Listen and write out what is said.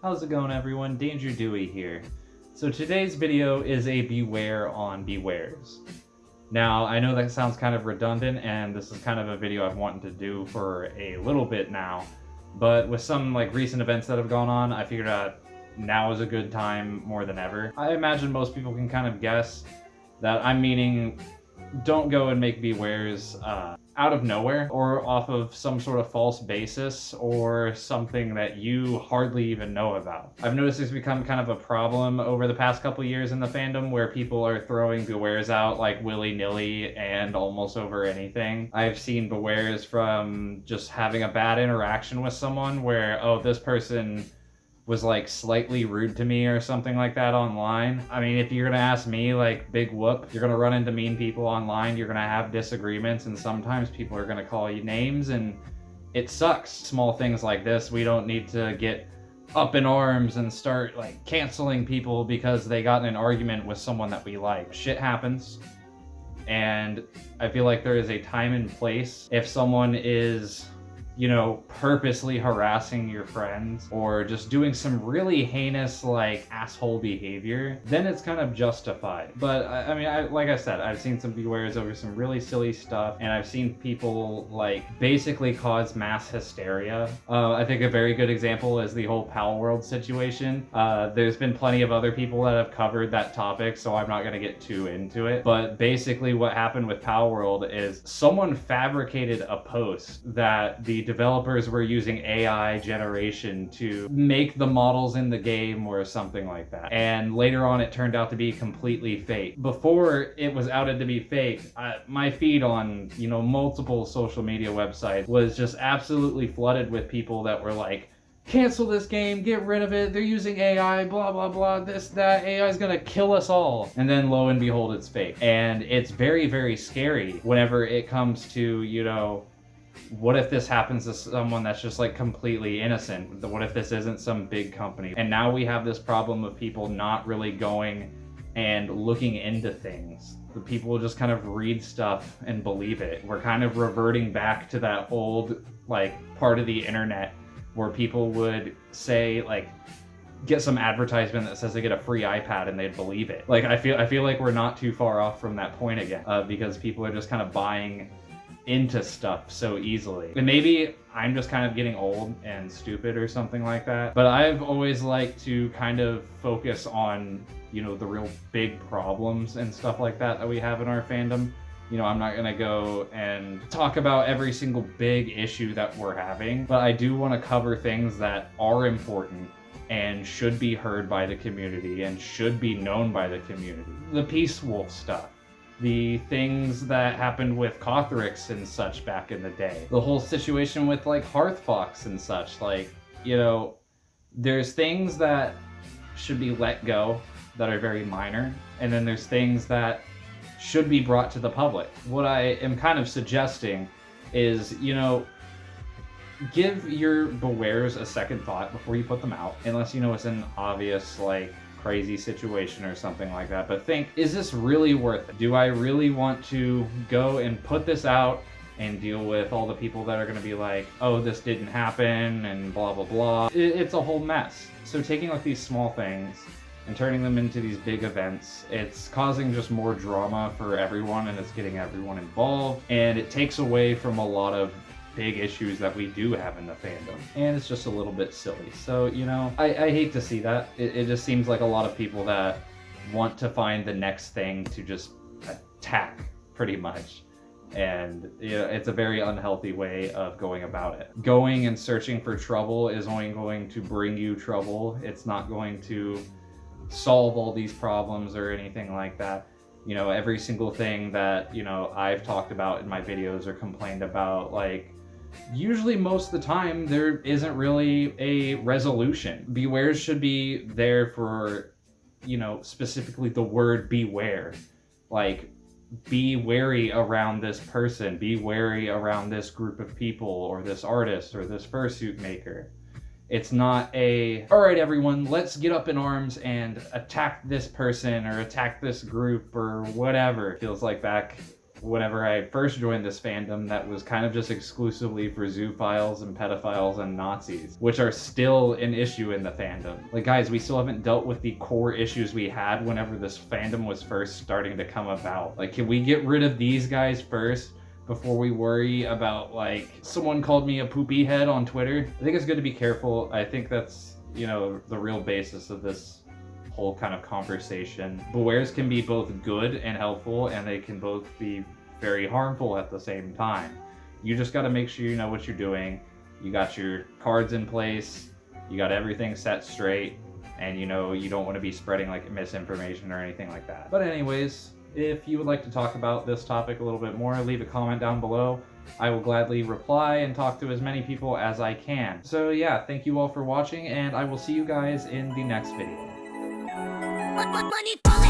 How's it going, everyone? Danger Dewey here. So today's video is a beware on bewares. Now, I know that sounds kind of redundant, and this is kind of a video I've wanted to do for a little bit now, but with some recent events that have gone on, I figured out now is a good time more than ever. I imagine most people can kind of guess that I'm meaning don't go and make bewares out of nowhere or off of some sort of false basis or something that you hardly even know about. I've noticed it's become kind of a problem over the past couple years in the fandom where people are throwing bewares out like willy-nilly and almost over anything. I've seen bewares from just having a bad interaction with someone where, oh, this person was slightly rude to me or something like that online. I mean, if you're gonna ask me, big whoop, you're gonna run into mean people online, you're gonna have disagreements, and sometimes people are gonna call you names, and it sucks. Small things like this, we don't need to get up in arms and start canceling people because they got in an argument with someone that we like. Shit happens, and I feel like there is a time and place. If someone is purposely harassing your friends or just doing some really heinous asshole behavior, then it's kind of justified. But I mean, like I said, I've seen some bewares over some really silly stuff, and I've seen people basically cause mass hysteria. I think a very good example is the whole Pal World situation. There's been plenty of other people that have covered that topic, so I'm not gonna get too into it. But basically what happened with Pal World is someone fabricated a post that the developers were using AI generation to make the models in the game or something like that. And later on it turned out to be completely fake. Before it was outed to be fake, my feed on, multiple social media websites was just absolutely flooded with people that were like, cancel this game, get rid of it, they're using AI, blah, blah, blah, this, that, AI is gonna kill us all. And then lo and behold, it's fake. And it's very, very scary whenever it comes to, what if this happens to someone that's just completely innocent? What if this isn't some big company? And now we have this problem of people not really going and looking into things. The people will just kind of read stuff and believe it. We're kind of reverting back to that old part of the internet where people would say get some advertisement that says they get a free iPad and they'd believe it. I feel like we're not too far off from that point again, because people are just kind of buying into stuff so easily. And maybe I'm just kind of getting old and stupid or something like that, but I've always liked to kind of focus on the real big problems and stuff like that we have in our fandom. I'm not gonna go and talk about every single big issue that we're having, but I do want to cover things that are important and should be heard by the community and should be known by the community. The Peace Wolf stuff. The things that happened with Cothrix and such back in the day. The whole situation with Hearthfox and such. There's things that should be let go that are very minor, and then there's things that should be brought to the public. What I am kind of suggesting is, give your bewares a second thought before you put them out, unless it's an obvious crazy situation or something like that. But think, is this really worth it? Do I really want to go and put this out and deal with all the people that are going to be like, oh, this didn't happen and blah, blah, blah? It's a whole mess. So taking these small things and turning them into these big events, it's causing just more drama for everyone, and it's getting everyone involved, and it takes away from a lot of big issues that we do have in the fandom, and it's just a little bit silly. So I hate to see that. It just seems like a lot of people that want to find the next thing to just attack, pretty much, and it's a very unhealthy way of going about it. Going and searching for trouble is only going to bring you trouble. It's not going to solve all these problems or anything like that. Every single thing that I've talked about in my videos or complained about, usually most of the time there isn't really a resolution. Bewares should be there for specifically the word beware. Be wary around this person, be wary around this group of people or this artist or this fursuit maker. It's not all right, everyone, let's get up in arms and attack this person or attack this group or whatever. It feels like back whenever I first joined this fandom that was kind of just exclusively for zoophiles and pedophiles and Nazis, which are still an issue in the fandom. Like, guys, we still haven't dealt with the core issues we had whenever this fandom was first starting to come about. Like, can we get rid of these guys first before we worry about, like, someone called me a poopy head on Twitter? I think it's good to be careful. I think that's, you know, the real basis of this whole kind of conversation. Bewares can be both good and helpful, and they can both be very harmful at the same time. You just got to make sure you know what you're doing. You got your cards in place, you got everything set straight, and you know you don't want to be spreading like misinformation or anything like that. But anyways, if you would like to talk about this topic a little bit more, leave a comment down below. I will gladly reply and talk to as many people as I can. So yeah, thank you all for watching, and I will see you guys in the next video. Money falling.